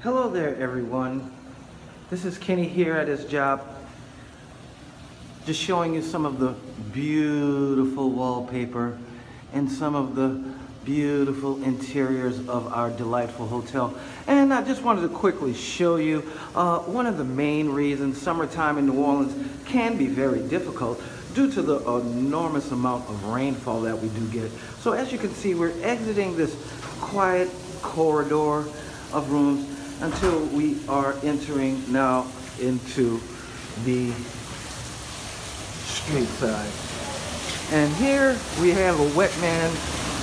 Hello there, everyone. This is Kenny here at his job, just showing you some of the beautiful wallpaper and some of the beautiful interiors of our delightful hotel. And I just wanted to quickly show you one of the main reasons summertime in New Orleans can be very difficult due to the enormous amount of rainfall that we do get. So as you can see, we're exiting this quiet corridor of rooms until we are entering now into the street side. And here we have a wet man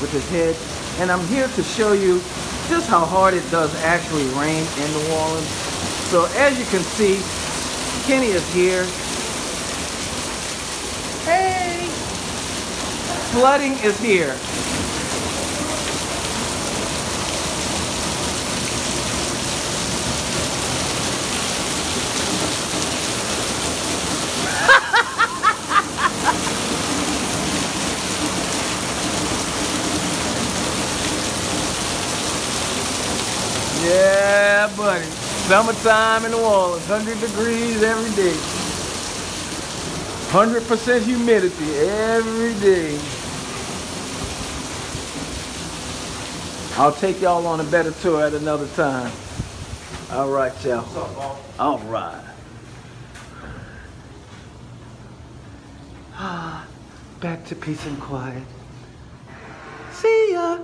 with his head, and I'm here to show you just how hard it does actually rain in New Orleans. So as you can see, Kenny is here. Hey! Flooding is here. Yeah, buddy. Summertime in New Orleans, 100 degrees every day. 100% humidity every day. I'll take y'all on a better tour at another time. All right, y'all. What's up, Paul? All right. Back to peace and quiet. See ya.